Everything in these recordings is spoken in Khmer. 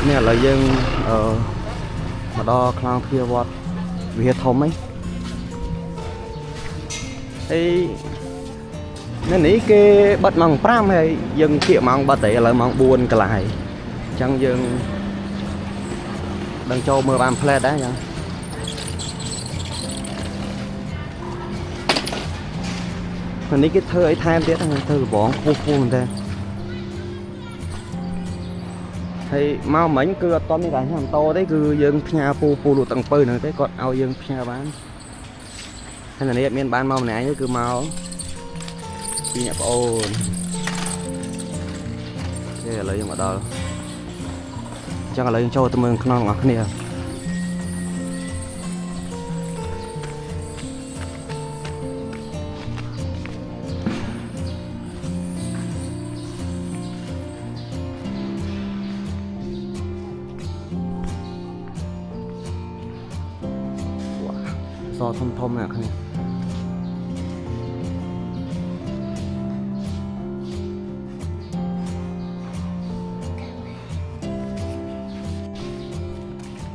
nè là dân mà đo khăn kia vọt vì thông ấy thì nên ní cái bật măng pram hay dân kia măng ba tệ là măng buồn cả lại chẳng dân đang cho mưa bám flash đấy nha mình ní cái thơ ấy tham tiếc thơ bỏ phu phu mình thế thì mau mảnh cứ tóm cái hàng to đấy cứ dân nhà phu phu lụt tầng pơi nữa thế còn ao dân nhà bán hay là này miền bán mau này cứ mau đi nhập ôn đây là lấy mà đâu chắc là lấy cho tụi mình non ngọt nè so thông thông nè khăn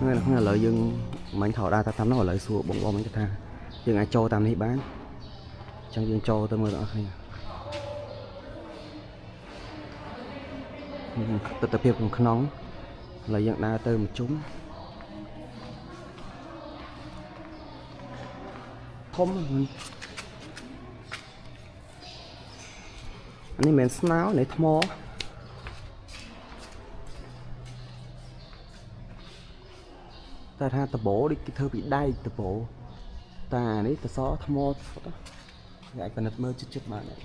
này là không là lợi dân mảnh thọ đa ta tắm nó là lợi xua bông bông mấy cái tha dân ai cho tam đi bán chẳng dân cho tôi mơ đó hay tôi tập hiệp cũng nóng là dân đa tơ một chúng không anh ấy mình snow này thô ta tha ta bổ đi cái thơ bị đay ta bổ ta đấy ta xó thâm mô gãi còn nật mơ chút chút mà này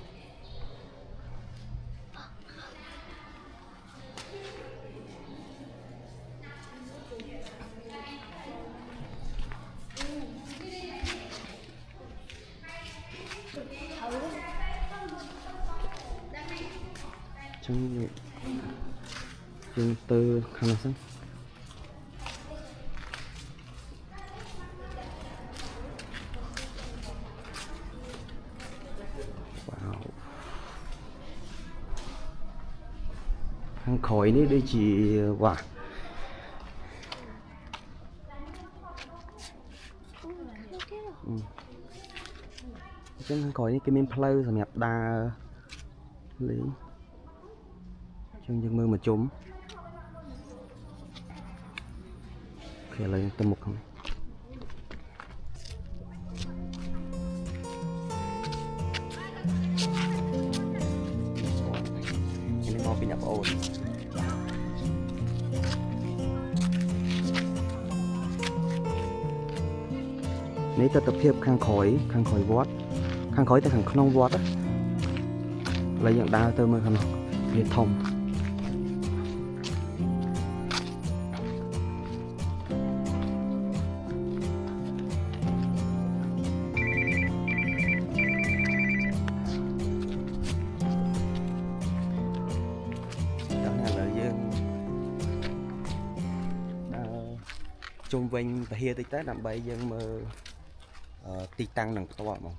chân từ khăn xong khăn khỏi đi đây chỉ quả chân khăn khỏi cái miếng play rồi nhập đa lấy chân dân mưa mà trúng khi lấy tầm một không cái này bị nhập ồn nếu ta tập hiệp khăn khỏi vót khăn khỏi ta khăn không vót á lấy dạng đa tơ mơ khăn hệ thống chung quanh và here tích tết làm bay dân mơ tì tăng đằng to mà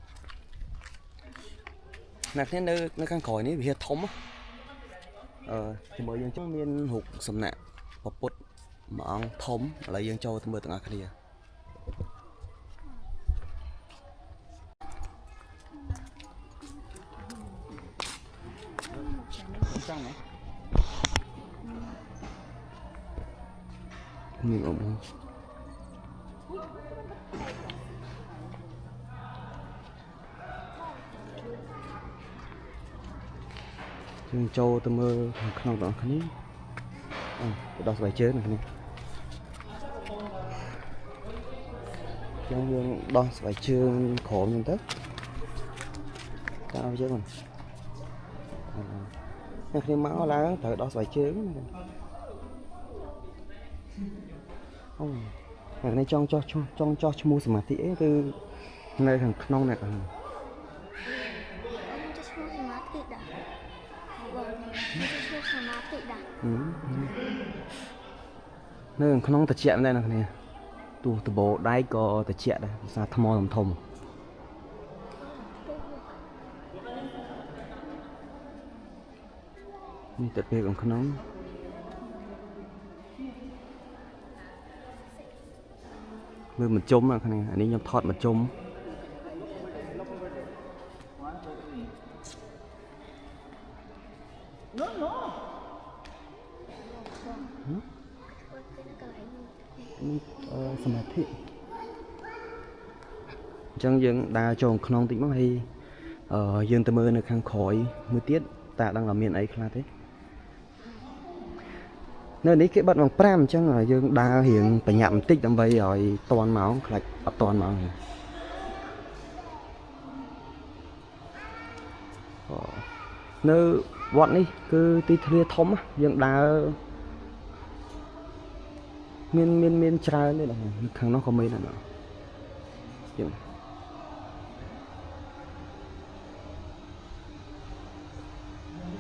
nè thế nơi khăn khỏi ní hiện thống thì mới dân trong miền hụt sầm nè và bột mỏng thống là dân châu từ mưa tận ác kia mình ổn chân châu tôi mơ không đó cái ní đọc bài chế này chân đo bài chương khổ nhân tất sao chứ còn khi máu lá thử đo bài chế không ngày nay cho mua sắm thị từ nơi thằng non này nơi không tập chuyện đây nè tụ từ bộ đáy có tập chuyện đây sao thăm mò làm thùng นี่แต่ពេលของក្នុងមើលមិនជុំអានេះខ្ញុំថតមិនជុំសមាធិអញ្ចឹងយើងដើរចូលក្នុងតិចមកហើយយើងទៅមើលនៅខាងក្រោយមួយទៀតតើដឹងថាមានអីខ្លះទេនៅនេះគេបិទម៉ោង5អញ្ចឹងយើងដើររៀងប្រញាប់បន្តិចដើម្បីឲ្យតន់ម៉ោងខ្លាចអត់តន់ម៉ោងនៅវត្តនេះគឺទីធ្លាធំយើងដើរមានច្រើនទេខាងនោះក៏មានដែរយើង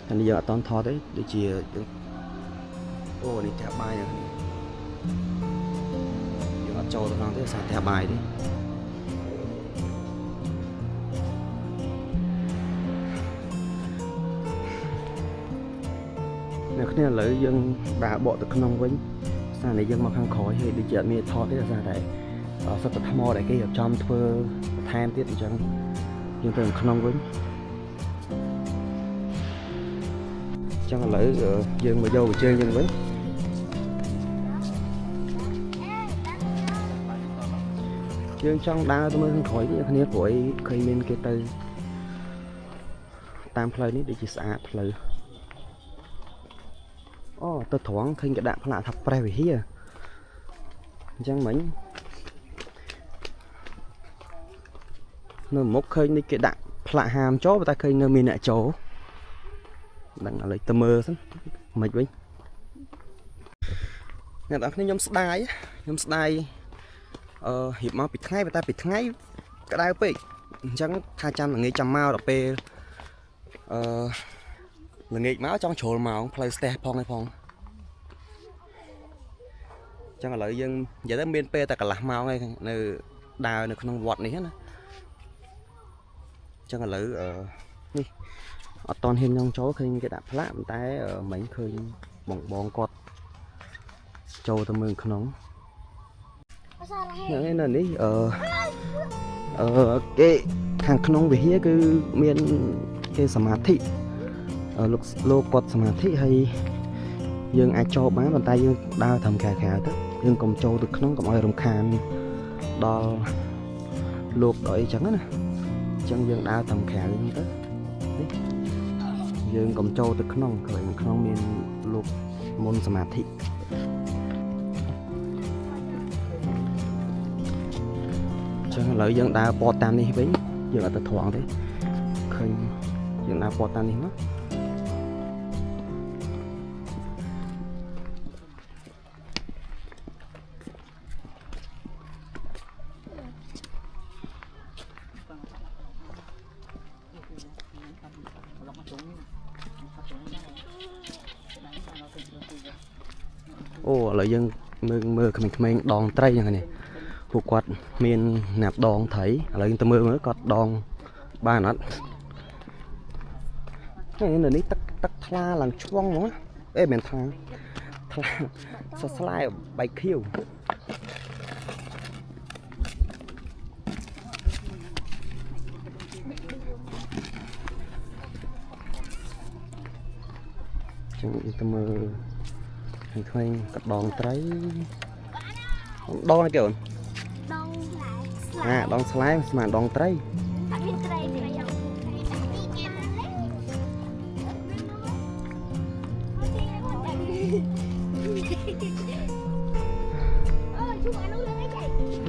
អានេះយើងអត់តន់ថតទេដូចជាយើងអូនេះផ្ទះបាយហ្នឹងយើងអត់ចូលទៅក្នុងទេសារផ្ទះបាយទេអ្នកគ្នាឥឡូវយើងដើរបកទៅក្នុងវិញសារនេះយើងមកខាងក្រោយហើយដូចជាអត់មានថតទេសារតែសិតតែថ្មដែលគេរៀបចំធ្វើបន្ថែមទៀតអញ្ចឹងយើងទៅក្នុងវិញអញ្ចឹងឥឡូវយើងមកយកជើងយើងវិញយើងចង់ដើរទៅមើលខាងក្រោយនេះអ្នកគ្នាព្រោះឃើញមានគេទៅតាមផ្លូវនេះដូចជាស្អាតផ្លូវអូទៅត្រង់ឃើញគេដាក់ផ្លាកថាព្រះវិហារអញ្ចឹងមិញនៅមុខឃើញនេះគេដាក់ផ្លាកហាមចូលតែឃើញនៅមានអ្នកចូលដឹងឥឡូវទៅមើលសិនមិនវិញអ្នកនរគ្នាខ្ញុំស្ដាយរៀបមកពីថ្ងៃតែពីថ្ងៃក្តៅពេកអញ្ចឹងថាចាំល្ងាចចាំមកដល់ពេលល្ងាចមកចង់ជ្រុលម៉ោងផ្លូវស្ទះផងឯផងអញ្ចឹងឥឡូវយើងនិយាយទៅមានពេលតែកន្លះម៉ោងឯងនៅដើរនៅក្នុងវត្តនេះណាអញ្ចឹងឥឡូវនេះអត់តន់ហ៊ានញងចូលឃើញគេដាក់ផ្លាកប៉ុន្តែមិញឃើញបងគាត់ចូលទៅមើលក្នុងហ្នឹងនៅនេះគេខាងក្នុងវិហារគឺមានគេសមាធិលោកគាត់សមាធិហើយយើងអាចចូលបានប៉ុន្តែយើងដើរត្រឹមក្រៅទៅយើងកុំចូលទៅក្នុងកុំឲ្យរំខានដល់លោកដល់អីចឹងណាអញ្ចឹងយើងដើរត្រឹមក្រៅទៅនេះយើងកុំចូលទៅក្នុងព្រោះក្នុងមានលោកមុនសមាធិចឹងឥឡូវយើងដើរពតតាមនេះវិញយើងអត់ទៅត្រង់ទេឃើញយើងដើរពតតាមនេះមកអូឥឡូវយើងមើលក្មេងៗដងត្រីយ៉ាងនេះពួកគាត់មានណាប់ដងត្រីឥឡូវយើងទៅមើលគាត់ដងបានអត់នៅនេះទឹកថ្លាឡើងឆ្វងហ្មងអេមិនថ្លាសស្លាយបែកខៀវចឹងទៅមើលឃើញគាត់ដងត្រីដងអីគេអូនដងស្លែស្មានដងត្រីអត់មានត្រីទេយ៉ាង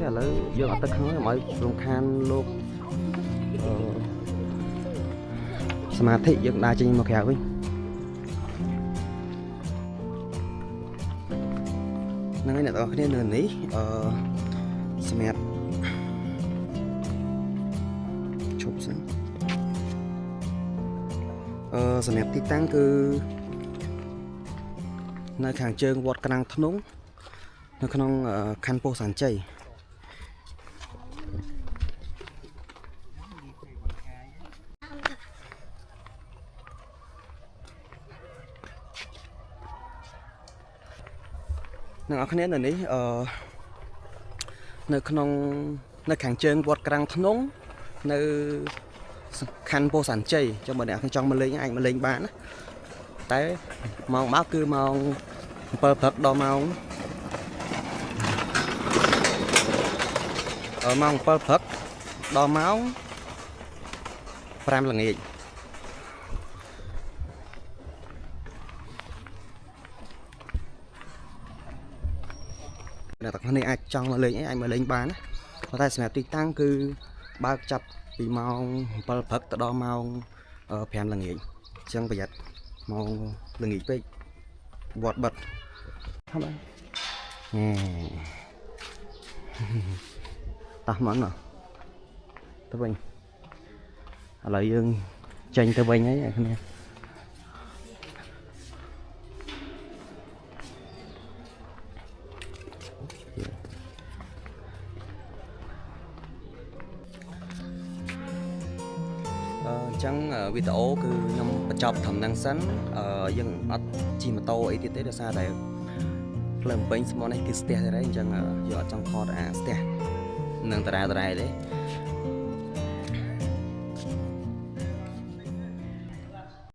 ឥឡូវយើងអត់ទៅខាងហ្នឹងឲ្យរំខានលោកសមាធិយើងដើរចេញមកក្រៅវិញហ្នឹងហើយអ្នកនរគ្នានៅនេះសម្រាប់ជប់សិនសម្រាប់ទីតាំងគឺនៅខាងជើងវត្តក្រាំងធ្នង់នៅក្នុងខណ្ឌពោធិ៍សែនជ័យ នឹងអរគ្នានៅនេះនៅក្នុងនៅខាងជើងវត្តក្រាំងធ្នងនៅខណ្ឌពោធិ៍សែនជ័យចាំបើអ្នកចង់មកលេងអាចមកលេងបានណាតែម៉ោងមកគឺម៉ោង7ព្រឹកដល់ម៉ោងម៉ោង7ព្រឹកដល់ម៉ោង5ល្ងាចអ្នកទាំងនេះអាចចង់មកលេងអាចមកលេងបានណាប៉ុន្តែសម្រាប់ទីតាំងគឺបើកចាប់ពីម៉ោង7ព្រឹកទៅដល់ម៉ោង5ល្ងាចអញ្ចឹងប្រយ័ត្នម៉ោងល្ងាចពេកវត្តបិទហ្នឹងតោះមកណាទៅវិញឥឡូវយើងចេញទៅវិញហើយអ្នកគ្នាអញ្ចឹងវីដេអូគឺខ្ញុំបញ្ចប់ត្រឹមហ្នឹងសិនយើងអត់ជិះម៉ូតូអីទៀតទេដោយសារតែផ្លូវពេញស្មោះនេះគឺស្ទះទៅហើយអញ្ចឹងយើងអត់ចង់ថតអាស្ទះនឹងតារាទេ